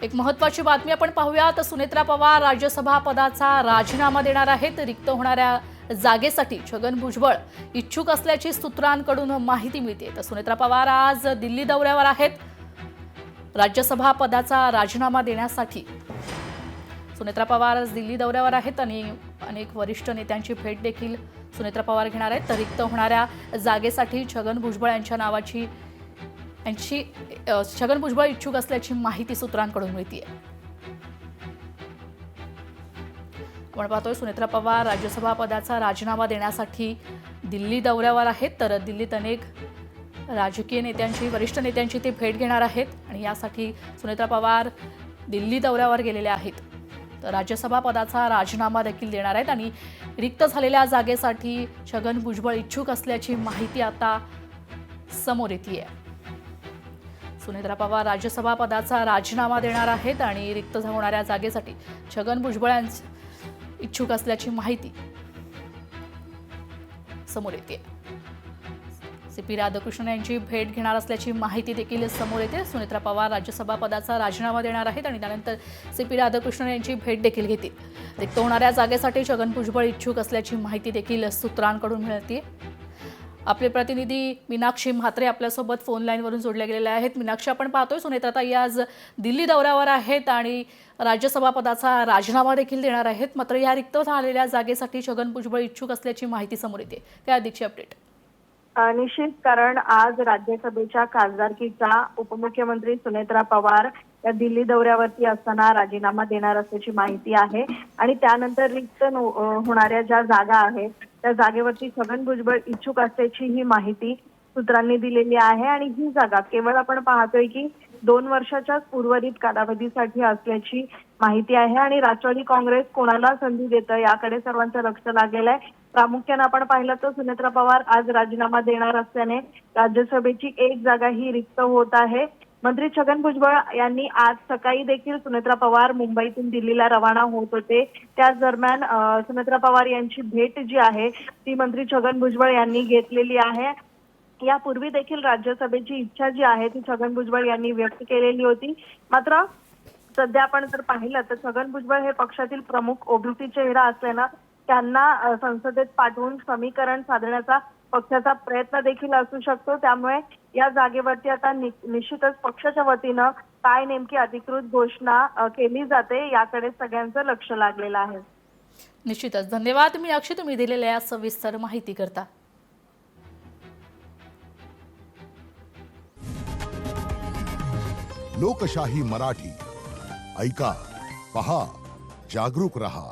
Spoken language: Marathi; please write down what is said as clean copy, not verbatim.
एक महत्त्वाची बातमी आपण पाहूया तर सुनेत्रा पवार राज्यसभा पदाचा राजीनामा देणार आहेत। रिक्त होणाऱ्या जागेसाठी छगन भुजबळ इच्छुक असल्याची सूत्रांकडून माहिती मिळते। तर सुनेत्रा पवार आज दिल्ली दौऱ्यावर आहेत। राज्यसभा पदाचा राजीनामा देण्यासाठी सुनेत्रा पवार आज दिल्ली दौऱ्यावर आहेत आणि अनेक वरिष्ठ नेत्यांची भेट देखील सुनेत्रा पवार घेणार आहेत। तर रिक्त होणाऱ्या जागेसाठी छगन भुजबळ छगन भुजबळ इच्छुक असल्याची माहिती सूत्रांकडून मिळते। आपण पाहतोय सुनेत्रा पवार राज्यसभा पदाचा राजीनामा देण्यासाठी दिल्ली दौऱ्यावर आहेत। तर दिल्लीत अनेक राजकीय नेत्यांची वरिष्ठ नेत्यांची ते भेट घेणार आहेत आणि यासाठी सुनेत्रा पवार दिल्ली दौऱ्यावर गेलेले आहेत। तर राज्यसभा पदाचा राजीनामा देखील देणार आहेत आणि रिक्त झालेल्या जागेसाठी छगन भुजबळ इच्छुक असल्याची माहिती आता समोर येते। सुनेत्रा पवार राज्यसभा पदाचा राजीनामा देणार आहेत आणि रिक्त होणाऱ्या जागेसाठी छगन भुजबळ इच्छुक असल्याची माहिती समोर येते। सीपी राधाकृष्णन यांची भेट घेणार असल्याची माहिती देखील समोर येते। सुनेत्रा पवार राज्यसभा पदाचा राजीनामा देणार आहेत आणि त्यानंतर सीपी राधाकृष्णन यांची भेट देखील घेतील। रिक्त होणाऱ्या जागेसाठी छगन भुजबळ इच्छुक असल्याची माहिती देखील सूत्रांकडून मिळते। आपले प्रतिनिधी मीनाक्षी म्हात्रे आपल्यासोबत फोन लाईनवरून जोडले गेलेले आहेत। मीनाक्षी, आपण पाहतोय सुनेत्राताई आज दिल्ली दौऱ्यावर आहेत आणि राज्यसभा पदाचा राजीनामा देखील देणार आहेत। मात्र या रिक्त झालेल्या जागेसाठी छगन भुजबळ इच्छुक असल्याची माहिती समोर येते। काय अधिकची अपडेट? निश्चित, कारण आज राज्यसभेच्या खासदारकीचा उपमुख्यमंत्री सुनेत्रा पवार या दिल्ली दौऱ्यावरती असताना राजीनामा देणार असल्याची माहिती आहे आणि त्यानंतर रिक्त होणाऱ्या ज्या जागा आहेत त्या जागेवरती छगन भुजबळ इच्छुक असल्याची ही माहिती सूत्रांनी दिलेली आहे। आणि ही जागा केवळ आपण पाहतोय की 2 वर्षाच्याच उर्वरित कालावधीसाठी असल्याची माहिती आहे आणि राष्ट्रवादी काँग्रेस कोणाला संधी देतं याकडे सर्वांचं लक्ष लागलेलं आहे। प्रामुख्याने आपण पाहिलं तर सुनेत्रा पवार आज राजीनामा देणार असल्याने राज्यसभेची एक जागा ही रिक्त होत आहे। मंत्री छगन भुजबळ यांनी आज सकाळी देखील सुनेत्रा पवार मुंबईतून दिल्लीला रवाना होत होते। त्याच दरम्यान सुनेत्रा पवार यांची भेट जी आहे ती मंत्री छगन भुजबळ यांनी घेतलेली आहे। यापूर्वी देखील राज्यसभेची इच्छा जी आहे ती छगन भुजबळ यांनी व्यक्त केलेली होती। मात्र सध्या आपण जर पाहिलं तर छगन भुजबळ हे पक्षातील प्रमुख ओबीसी चेहरा असल्यानं त्यांना संसदेत पाठवून समीकरण साधण्याचा पक्षाचा प्रयत्न देखील असू शकतो। त्यामुळे या जागेवरती आता निश्चितच पक्षाच्या वतीनं काय नेमकी अधिकृत घोषणा केली जाते याकडे सगळ्यांचं लक्ष लागलेलं आहे। निश्चितच धन्यवाद मीनाक्षी, तुम्ही दिलेल्या सविस्तर माहिती करता। लोकशाही मराठी ऐका, पहा, जागरूक रहा।